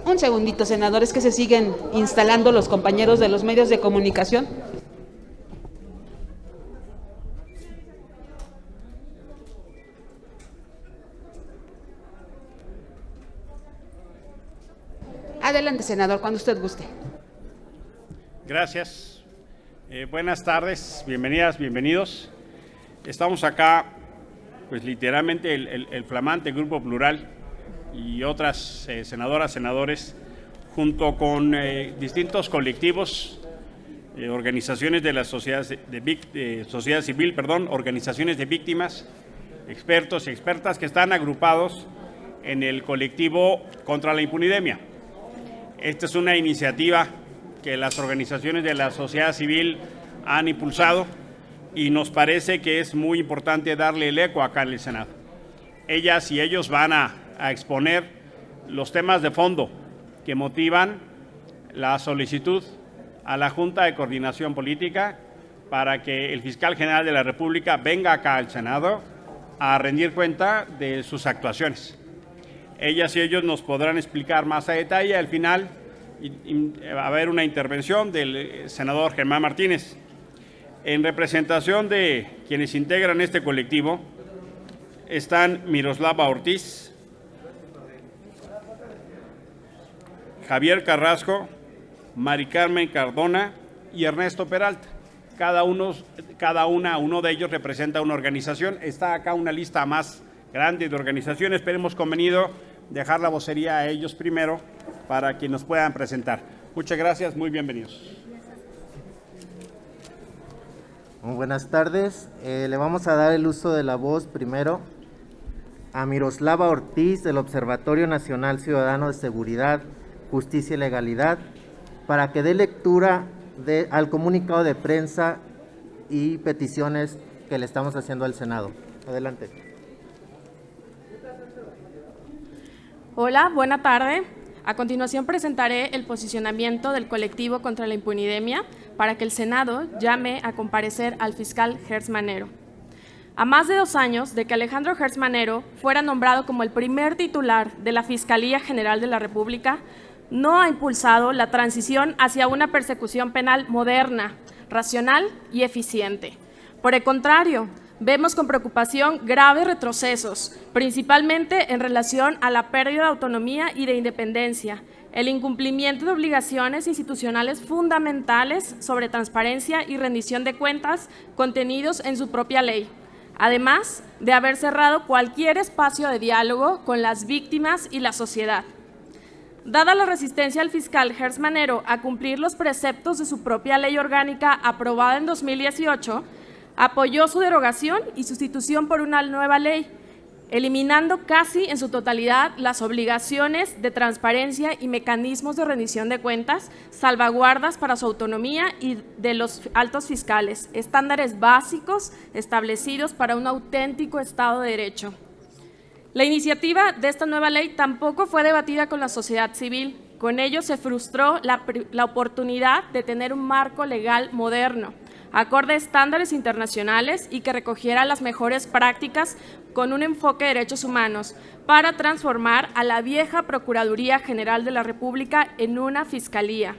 Un segundito, senadores, que se siguen instalando los compañeros de los medios de comunicación. Adelante, senador, cuando usted guste. Gracias. Buenas tardes, bienvenidas, bienvenidos. Estamos acá, pues literalmente el flamante Grupo Plural y otras senadoras, senadores, junto con distintos colectivos, organizaciones de la sociedad civil, organizaciones de víctimas, expertos y expertas que están agrupados en el colectivo contra la impunidemia. Esta es una iniciativa que las organizaciones de la sociedad civil han impulsado y nos parece que es muy importante darle el eco acá en el Senado. Ellas y ellos van a exponer los temas de fondo que motivan la solicitud a la Junta de Coordinación Política para que el fiscal general de la República venga acá al Senado a rendir cuenta de sus actuaciones. Ellas y ellos nos podrán explicar más a detalle. Al final va a haber una intervención del senador Germán Martínez. En representación de quienes integran este colectivo están Miroslava Ortiz, Javier Carrasco, Mari Carmen Cardona y Ernesto Peralta. Uno de ellos representa una organización. Está acá una lista más grande de organizaciones, pero hemos convenido dejar la vocería a ellos primero para que nos puedan presentar. Muchas gracias, muy bienvenidos. Muy buenas tardes. Le vamos a dar el uso de la voz primero a Miroslava Ortiz del Observatorio Nacional Ciudadano de Seguridad, Justicia y Legalidad para que dé lectura al comunicado de prensa y peticiones que le estamos haciendo al Senado. Adelante. Hola, buena tarde. A continuación presentaré el posicionamiento del colectivo contra la impunidemia para que el Senado llame a comparecer al fiscal Gertz Manero. A más de 2 años de que Alejandro Gertz Manero fuera nombrado como el primer titular de la Fiscalía General de la República, no ha impulsado la transición hacia una persecución penal moderna, racional y eficiente. Por el contrario, vemos con preocupación graves retrocesos, principalmente en relación a la pérdida de autonomía y de independencia, el incumplimiento de obligaciones institucionales fundamentales sobre transparencia y rendición de cuentas contenidos en su propia ley, además de haber cerrado cualquier espacio de diálogo con las víctimas y la sociedad. Dada la resistencia del fiscal Gertz Manero a cumplir los preceptos de su propia ley orgánica aprobada en 2018, apoyó su derogación y sustitución por una nueva ley, eliminando casi en su totalidad las obligaciones de transparencia y mecanismos de rendición de cuentas, salvaguardas para su autonomía y de los altos fiscales, estándares básicos establecidos para un auténtico Estado de Derecho. La iniciativa de esta nueva ley tampoco fue debatida con la sociedad civil. Con ello se frustró la oportunidad de tener un marco legal moderno, acorde a estándares internacionales y que recogiera las mejores prácticas con un enfoque de derechos humanos para transformar a la vieja Procuraduría General de la República en una fiscalía,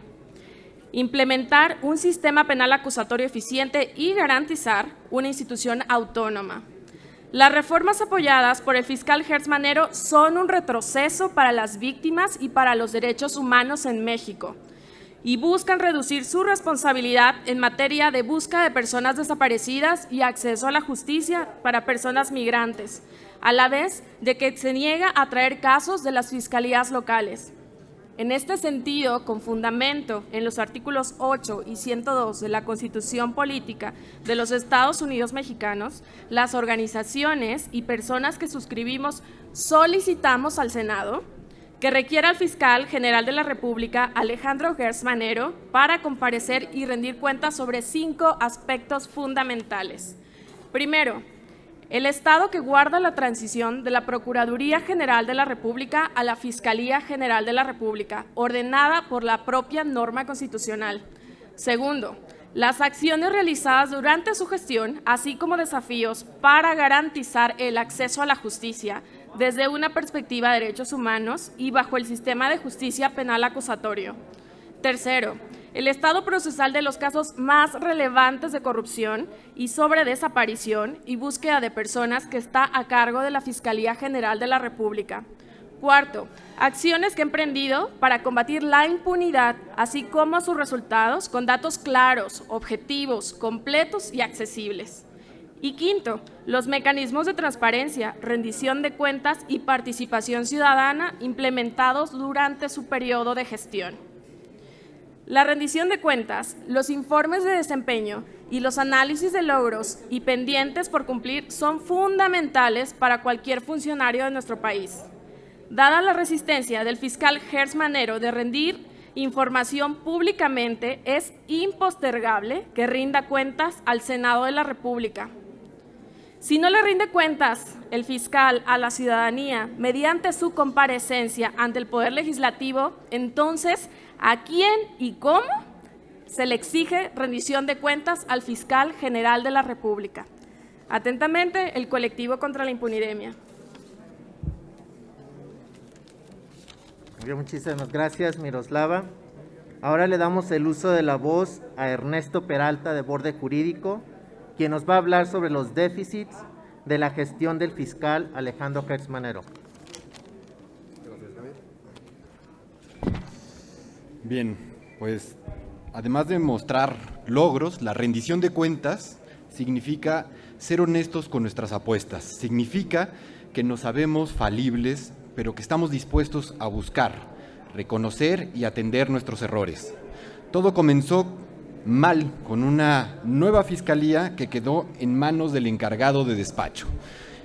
implementar un sistema penal acusatorio eficiente y garantizar una institución autónoma. Las reformas apoyadas por el fiscal Gertz Manero son un retroceso para las víctimas y para los derechos humanos en México y buscan reducir su responsabilidad en materia de búsqueda de personas desaparecidas y acceso a la justicia para personas migrantes, a la vez de que se niega a traer casos de las fiscalías locales. En este sentido, con fundamento en los artículos 8 y 102 de la Constitución Política de los Estados Unidos Mexicanos, las organizaciones y personas que suscribimos solicitamos al Senado que requiera al fiscal general de la República, Alejandro Gertz Manero, para comparecer y rendir cuentas sobre 5 aspectos fundamentales. Primero, el Estado que guarda la transición de la Procuraduría General de la República a la Fiscalía General de la República, ordenada por la propia norma constitucional. Segundo, las acciones realizadas durante su gestión, así como desafíos para garantizar el acceso a la justicia, desde una perspectiva de derechos humanos y bajo el sistema de justicia penal acusatorio. Tercero, el estado procesal de los casos más relevantes de corrupción y sobre desaparición y búsqueda de personas que está a cargo de la Fiscalía General de la República. Cuarto, acciones que he emprendido para combatir la impunidad, así como sus resultados con datos claros, objetivos, completos y accesibles. Y quinto, los mecanismos de transparencia, rendición de cuentas y participación ciudadana implementados durante su periodo de gestión. La rendición de cuentas, los informes de desempeño y los análisis de logros y pendientes por cumplir son fundamentales para cualquier funcionario de nuestro país. Dada la resistencia del fiscal Gers Manero de rendir información públicamente, es impostergable que rinda cuentas al Senado de la República. Si no le rinde cuentas el fiscal a la ciudadanía mediante su comparecencia ante el Poder Legislativo, entonces, ¿a quién y cómo se le exige rendición de cuentas al fiscal general de la República? Atentamente, el colectivo contra la impunidemia. Muchísimas gracias, Miroslava. Ahora le damos el uso de la voz a Ernesto Peralta, de Borde Jurídico, quien nos va a hablar sobre los déficits de la gestión del fiscal Alejandro Gers Manero. Bien, pues además de mostrar logros, la rendición de cuentas significa ser honestos con nuestras apuestas, significa que no sabemos falibles, pero que estamos dispuestos a buscar, reconocer y atender nuestros errores. Todo comenzó mal con una nueva fiscalía que quedó en manos del encargado de despacho,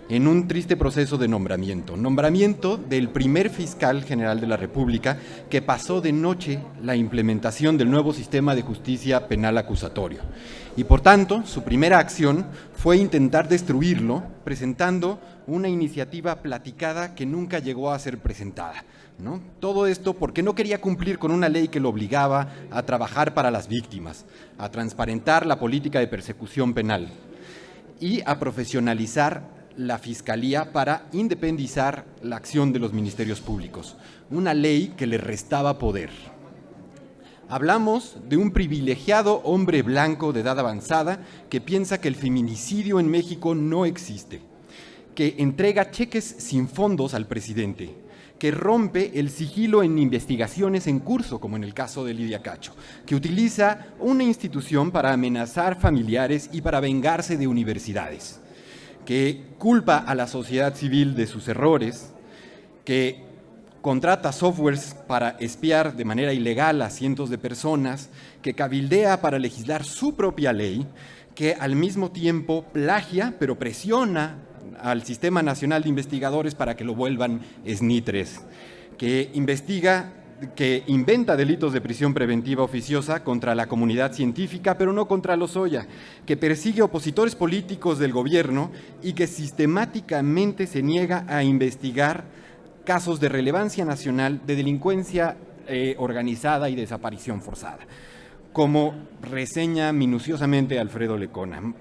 en un triste proceso de nombramiento del primer fiscal general de la República, que pasó de noche la implementación del nuevo sistema de justicia penal acusatorio. Y por tanto, su primera acción fue intentar destruirlo, presentando una iniciativa platicada que nunca llegó a ser presentada, ¿no? Todo esto porque no quería cumplir con una ley que lo obligaba a trabajar para las víctimas, a transparentar la política de persecución penal y a profesionalizar la Fiscalía para independizar la acción de los ministerios públicos, una ley que le restaba poder. Hablamos de un privilegiado hombre blanco de edad avanzada que piensa que el feminicidio en México no existe, que entrega cheques sin fondos al presidente, que rompe el sigilo en investigaciones en curso, como en el caso de Lidia Cacho, que utiliza una institución para amenazar familiares y para vengarse de universidades, que culpa a la sociedad civil de sus errores, que contrata softwares para espiar de manera ilegal a cientos de personas, que cabildea para legislar su propia ley, que al mismo tiempo plagia, pero presiona al Sistema Nacional de Investigadores para que lo vuelvan SNI-3, que inventa delitos de prisión preventiva oficiosa contra la comunidad científica, pero no contra Lozoya, que persigue opositores políticos del gobierno y que sistemáticamente se niega a investigar casos de relevancia nacional de delincuencia organizada y desaparición forzada, como reseña minuciosamente Alfredo Lecona.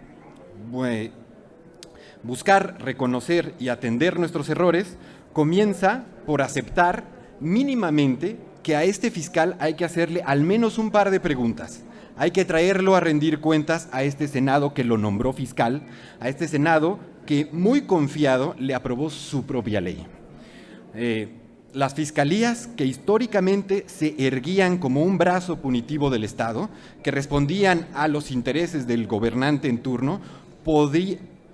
Buscar, reconocer y atender nuestros errores comienza por aceptar mínimamente que a este fiscal hay que hacerle al menos un par de preguntas. Hay que traerlo a rendir cuentas a este Senado que lo nombró fiscal, a este Senado que muy confiado le aprobó su propia ley. Las fiscalías que históricamente se erguían como un brazo punitivo del Estado, que respondían a los intereses del gobernante en turno,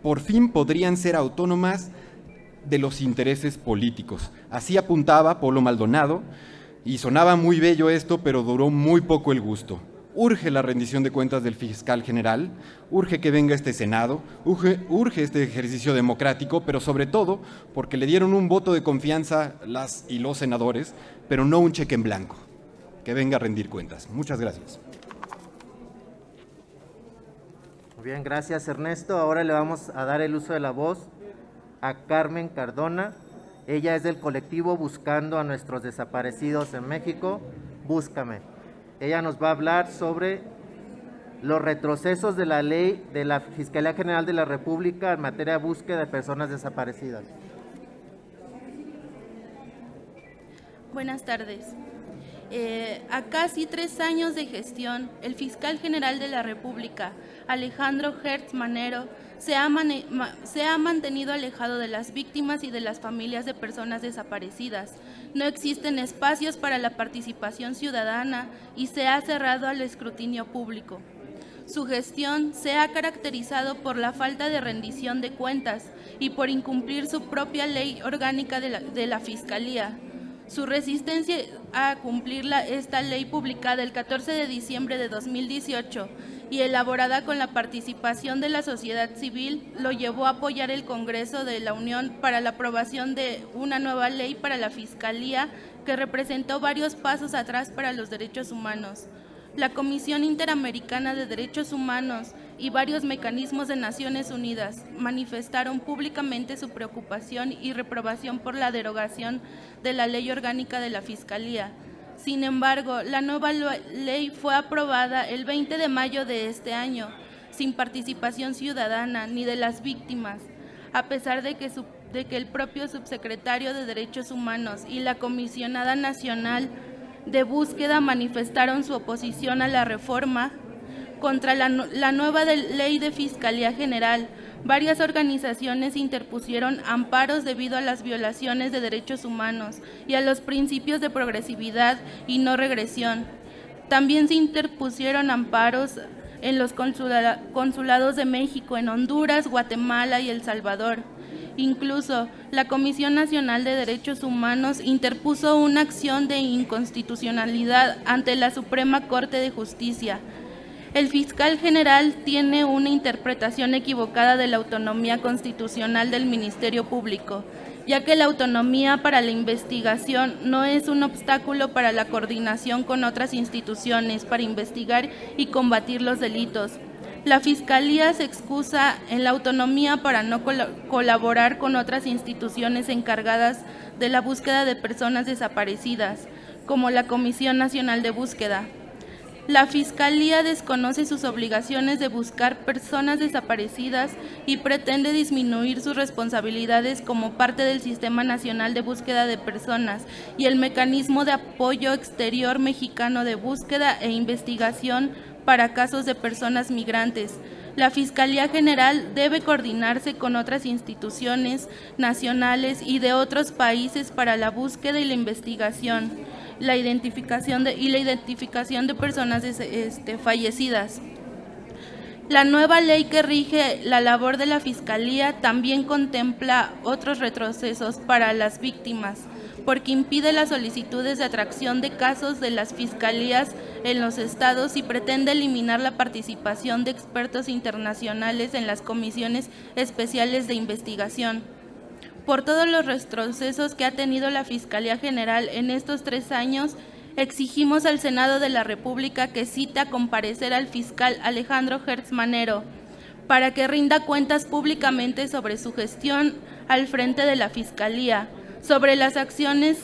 por fin podrían ser autónomas de los intereses políticos. Así apuntaba Polo Maldonado, y sonaba muy bello esto, pero duró muy poco el gusto. Urge la rendición de cuentas del fiscal general, urge que venga este Senado, urge este ejercicio democrático, pero sobre todo porque le dieron un voto de confianza las y los senadores, pero no un cheque en blanco. Que venga a rendir cuentas. Muchas gracias. Muy bien, gracias Ernesto. Ahora le vamos a dar el uso de la voz a Carmen Cardona. Ella es del colectivo Buscando a Nuestros Desaparecidos en México, Búscame. Ella nos va a hablar sobre los retrocesos de la ley de la Fiscalía General de la República en materia de búsqueda de personas desaparecidas. Buenas tardes. A casi 3 años de gestión, el fiscal general de la República, Alejandro Hertz Manero, se ha mantenido alejado de las víctimas y de las familias de personas desaparecidas. No existen espacios para la participación ciudadana y se ha cerrado al escrutinio público. Su gestión se ha caracterizado por la falta de rendición de cuentas y por incumplir su propia ley orgánica de la Fiscalía. Su resistencia a cumplir esta ley publicada el 14 de diciembre de 2018 y elaborada con la participación de la sociedad civil lo llevó a apoyar el Congreso de la Unión para la aprobación de una nueva ley para la Fiscalía que representó varios pasos atrás para los derechos humanos. La Comisión Interamericana de Derechos Humanos y varios mecanismos de Naciones Unidas manifestaron públicamente su preocupación y reprobación por la derogación de la Ley Orgánica de la Fiscalía. Sin embargo, la nueva ley fue aprobada el 20 de mayo de este año, sin participación ciudadana ni de las víctimas, a pesar de que el propio subsecretario de Derechos Humanos y la Comisionada Nacional de Búsqueda manifestaron su oposición a la reforma. Contra la nueva ley de Fiscalía General, varias organizaciones interpusieron amparos debido a las violaciones de derechos humanos y a los principios de progresividad y no regresión. También se interpusieron amparos en los consulados de México, en Honduras, Guatemala y El Salvador. Incluso, la Comisión Nacional de Derechos Humanos interpuso una acción de inconstitucionalidad ante la Suprema Corte de Justicia. El fiscal general tiene una interpretación equivocada de la autonomía constitucional del Ministerio Público, ya que la autonomía para la investigación no es un obstáculo para la coordinación con otras instituciones para investigar y combatir los delitos. La Fiscalía se excusa en la autonomía para no colaborar con otras instituciones encargadas de la búsqueda de personas desaparecidas, como la Comisión Nacional de Búsqueda. La Fiscalía desconoce sus obligaciones de buscar personas desaparecidas y pretende disminuir sus responsabilidades como parte del Sistema Nacional de Búsqueda de Personas y el Mecanismo de Apoyo Exterior Mexicano de Búsqueda e Investigación para casos de personas migrantes. La Fiscalía General debe coordinarse con otras instituciones nacionales y de otros países para la búsqueda y la investigación, la identificación de personas fallecidas. La nueva ley que rige la labor de la Fiscalía también contempla otros retrocesos para las víctimas, porque impide las solicitudes de atracción de casos de las fiscalías en los estados y pretende eliminar la participación de expertos internacionales en las comisiones especiales de investigación. Por todos los retrocesos que ha tenido la Fiscalía General en estos 3 años, exigimos al Senado de la República que cite a comparecer al fiscal Alejandro Hertz Manero para que rinda cuentas públicamente sobre su gestión al frente de la Fiscalía, sobre las acciones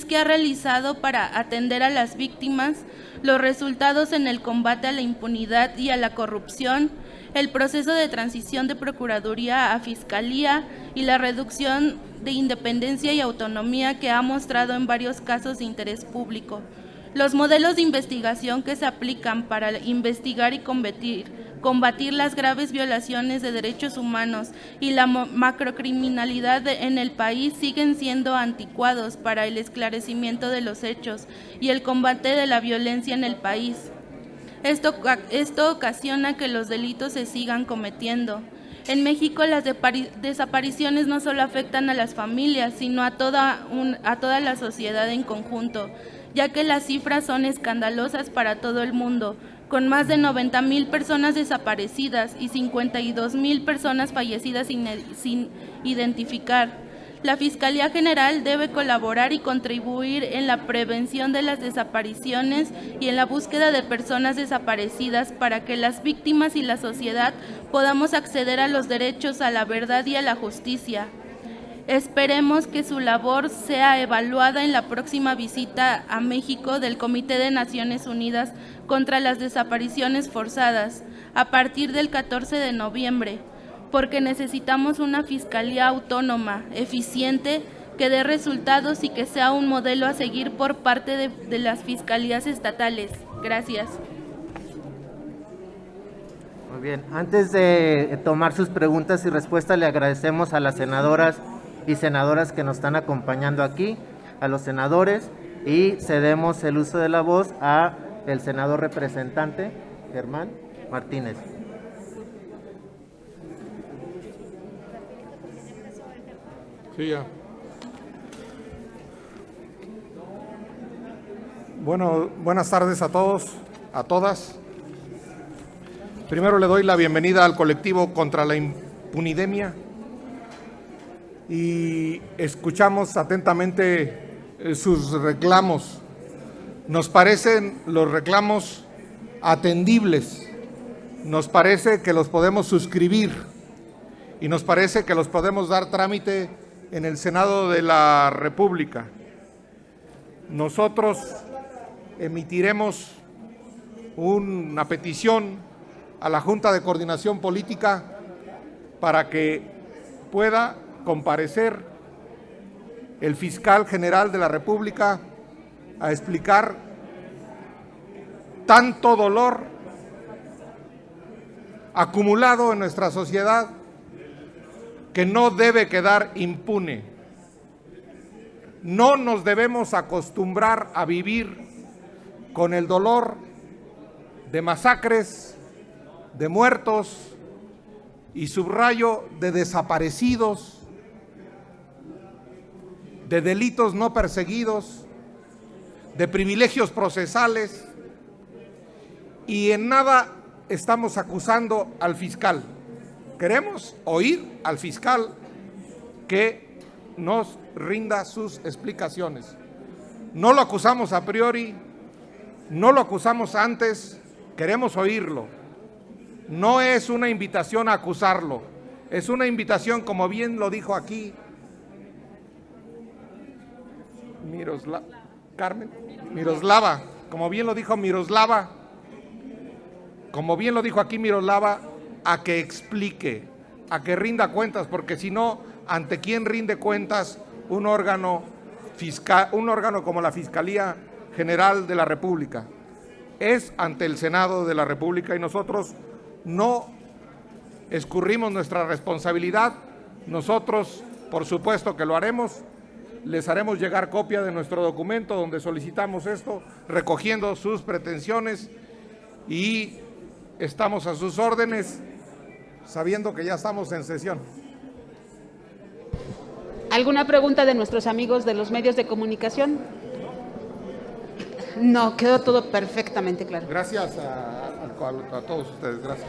que ha realizado para atender a las víctimas, los resultados en el combate a la impunidad y a la corrupción, el proceso de transición de Procuraduría a Fiscalía y la reducción de independencia y autonomía que ha mostrado en varios casos de interés público. Los modelos de investigación que se aplican para investigar y combatir las graves violaciones de derechos humanos y la macrocriminalidad en el país siguen siendo anticuados para el esclarecimiento de los hechos y el combate de la violencia en el país. Esto ocasiona que los delitos se sigan cometiendo. En México las desapariciones no solo afectan a las familias, sino a toda la sociedad en conjunto, ya que las cifras son escandalosas para todo el mundo, con más de 90,000 personas desaparecidas y 52,000 personas fallecidas sin identificar. La Fiscalía General debe colaborar y contribuir en la prevención de las desapariciones y en la búsqueda de personas desaparecidas para que las víctimas y la sociedad podamos acceder a los derechos, a la verdad y a la justicia. Esperemos que su labor sea evaluada en la próxima visita a México del Comité de Naciones Unidas contra las Desapariciones Forzadas, a partir del 14 de noviembre, porque necesitamos una fiscalía autónoma, eficiente, que dé resultados y que sea un modelo a seguir por parte de las fiscalías estatales. Gracias. Muy bien, antes de tomar sus preguntas y respuestas, le agradecemos a las senadoras y senadoras que nos están acompañando aquí, a los senadores, y cedemos el uso de la voz a el senador representante, Germán Martínez. Sí, ya. Bueno, buenas tardes a todos, a todas. Primero le doy la bienvenida al colectivo contra la impunidemia y escuchamos atentamente sus reclamos. Nos parecen los reclamos atendibles, nos parece que los podemos suscribir y nos parece que los podemos dar trámite en el Senado de la República. Nosotros emitiremos una petición a la Junta de Coordinación Política para que pueda comparecer el fiscal general de la República a explicar tanto dolor acumulado en nuestra sociedad que no debe quedar impune. No nos debemos acostumbrar a vivir con el dolor de masacres, de muertos y subrayo de desaparecidos, de delitos no perseguidos, de privilegios procesales, y en nada estamos acusando al fiscal. Queremos oír al fiscal que nos rinda sus explicaciones. No lo acusamos a priori, no lo acusamos antes, queremos oírlo. No es una invitación a acusarlo, es una invitación, como bien lo dijo aquí Miroslava, como bien lo dijo Miroslava, a que explique, a que rinda cuentas, porque si no, ¿ante quién rinde cuentas un órgano fiscal, un órgano como la Fiscalía General de la República? Es ante el Senado de la República, y nosotros no escurrimos nuestra responsabilidad. Nosotros, por supuesto que lo haremos. Les haremos llegar copia de nuestro documento donde solicitamos esto, recogiendo sus pretensiones, y estamos a sus órdenes, sabiendo que ya estamos en sesión. ¿Alguna pregunta de nuestros amigos de los medios de comunicación? No, quedó todo perfectamente claro. Gracias a todos ustedes, gracias.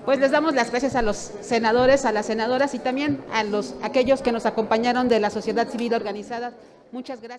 Pues les damos las gracias a los senadores, a las senadoras y también a aquellos que nos acompañaron de la sociedad civil organizada. Muchas gracias.